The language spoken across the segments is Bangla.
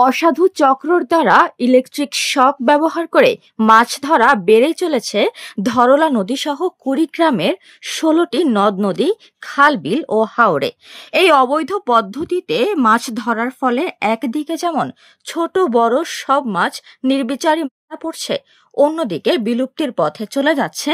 অসাধু চক্রর দ্বারা ইলেকট্রিক শক ব্যবহার করে মাছ ধরা বেড়ে চলেছে ধরলা নদী সহ কুড়িগ্রামের ১৬টি নদ নদী, খাল বিল ও হাওরে। এই অবৈধ পদ্ধতিতে মাছ ধরার ফলে একদিকে যেমন ছোট বড় সব মাছ নির্বিচারে মারা পড়ছে, অন্যদিকে বিলুপ্তির পথে চলে যাচ্ছে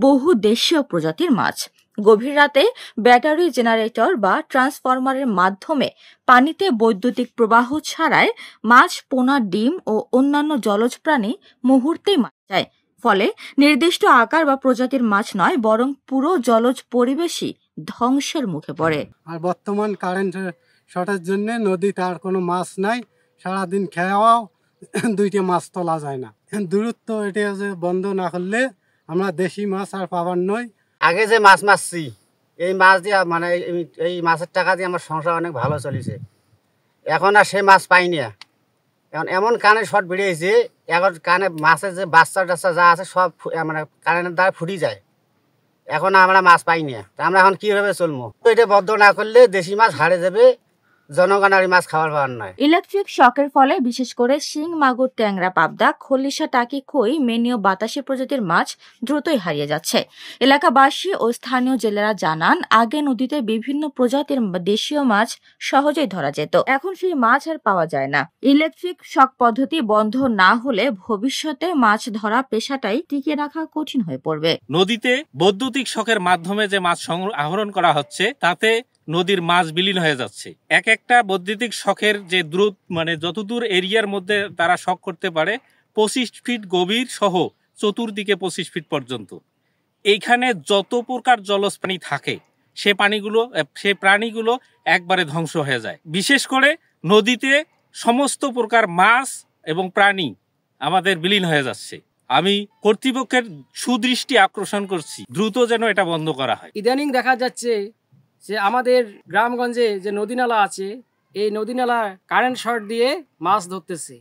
বহু দেশীয় প্রজাতির মাছ। গভীর রাতে ব্যাটারি জেনারেটর বা ট্রান্সফরমারের মাধ্যমে পানিতে বৈদ্যুতিক প্রবাহ ছাড়ায় মাছ, পোনা, ডিম ও অন্যান্য জলজ প্রাণী মুহূর্তেই মারা যায়। ফলে নির্দিষ্ট আকার বা প্রজাতির মাছ নয়, বরং পুরো জলজ পরিবেশই ধ্বংসের মুখে পড়ে। আর বর্তমান কারেন্ট শর্টের জন্য নদীতে আর কোনো মাছ নাই, সারাদিন খেয়াও দুইটা মাছ তোলা যায় না। দূরত্ব এটা যে বন্ধ না করলে আমরা দেশি মাছ আর পাবার নয়। আগে যে মাছ মারছি, এই মাছ দিয়ে মানে এই মাছের টাকা দিয়ে আমার সংসার অনেক ভালো চলেছে। এখন আর সে মাছ পাই না। এখন এমন কানে শর্ট বেরিয়েছে, এখন কানে মাছের যে বাচ্চা টাচ্চা যা আছে সব মানে কারেন্টের দ্বারা ফুটি যায়। এখন আমরা মাছ পাই না, তা আমরা এখন কীভাবে চলবো? এটা বদ্ধ না করলে দেশি মাছ হারে যাবে, জনগণ আর মাছ খাওয়ার পাওয়ার নয়। ইলেকট্রিক শকের ফলে বিশেষ করে শিং, মাগুর, ট্যাংরা, পাবদা, খলিশা, টাকি, কই, মেনীয়, বাতাসি প্রজাতির মাছ দ্রুতই হারিয়ে যাচ্ছে। এলাকাবাসী ও স্থানীয় জেলেরা জানান, আগে নদীতে বিভিন্ন প্রজাতির দেশীয় মাছ সহজেই ধরা যেত, এখন সেই মাছ আর পাওয়া যায় না। ইলেকট্রিক শক পদ্ধতি বন্ধ না হলে ভবিষ্যতে মাছ ধরা পেশাটাই টিকিয়ে রাখা কঠিন হয়ে পড়বে। নদীতে বৈদ্যুতিক শকের মাধ্যমে যে মাছ আহরণ করা হচ্ছে, তাতে নদীর মাছ বিলীন হয়ে যাচ্ছে। এক একটা বৈদ্যুতিক শকের যে দ্রুত মানে যতদূর এরিয়ার মধ্যে তারা শক করতে পারে, 25 ফিট গভীর সহ চতুর্দিকে 25 ফিট পর্যন্ত। এইখানে যত প্রকার জলজ প্রাণী থাকে, সে প্রাণীগুলো একবারে ধ্বংস হয়ে যায়। বিশেষ করে নদীতে সমস্ত প্রকার মাছ এবং প্রাণী আমাদের বিলীন হয়ে যাচ্ছে। আমি কর্তৃপক্ষের সুদৃষ্টি আকর্ষণ করছি, দ্রুত যেন এটা বন্ধ করা হয়। ইদানিং দেখা যাচ্ছে যে আমাদের গ্রামগঞ্জে যে নদীনালা আছে, এই নদীনালা কারেন্ট শর্ট দিয়ে মাছ ধরতেছে।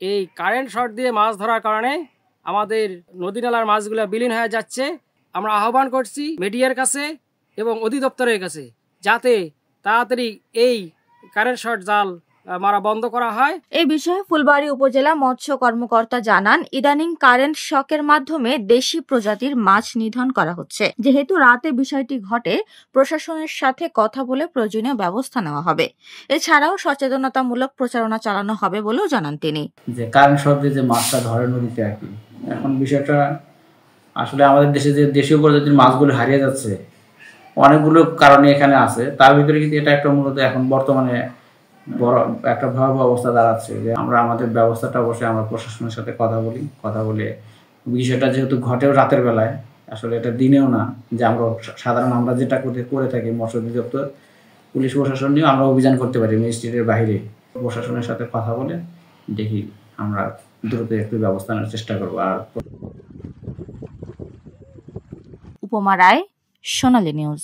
এই কারেন্ট শর্ট দিয়ে মাছ ধরার কারণে আমাদের নদীনালার মাছগুলো বিলীন হয়ে যাচ্ছে। আমরা আহ্বান করছি মিডিয়ার কাছে এবং অধিদপ্তরের কাছে, যাতে তাড়াতাড়ি এই কারেন্ট শর্ট জাল মারা বন্ধ করা হয়। এই বিষয়ে ফুলবাড়ী উপজেলা মৎস্য কর্মকর্তা জানান, ইদানিং কারেন্ট শকের মাধ্যমে দেশি প্রজাতির মাছ নিধন করা হচ্ছে। যেহেতু রাতে বিষয়টি ঘটে, প্রশাসনের সাথে কথা বলে প্রয়োজনীয় ব্যবস্থা নেওয়া হবে। এছাড়াও সচেতনতামূলক প্রচারণা চালানো হবে বলেও জানান তিনি। যে কারেন্ট শক দিয়ে যে মাছটা ধরে নদীতে আর কি, এখন বিষয়টা আসলে আমাদের দেশে যে দেশীয় প্রজাতির মাছগুলো হারিয়ে যাচ্ছে, অনেকগুলো কারণে এখানে আছে। তার ভিতরে কিন্তু এটা একটা মূলত এখন বর্তমানে বড় একটা ভয়াবহ অবস্থা দাঁড়াচ্ছে। যে আমরা আমাদের ব্যবস্থাটা অবশ্যই আমরা প্রশাসনের সাথে কথা বলে বিষয়টা যেহেতু ঘটেও রাতের বেলায়, আসলে এটা দিনেও না, যে আমরা যেটা করে থাকি মৎস্য অধিদপ্তর, পুলিশ প্রশাসন নিয়েও আমরা অভিযান করতে পারি ম্যাজিস্ট্রেটের বাইরে। প্রশাসনের সাথে কথা বলে দেখি আমরা দ্রুত একটু ব্যবস্থা নেওয়ার চেষ্টা করবো। আর উপমা রায়, সোনালী নিউজ।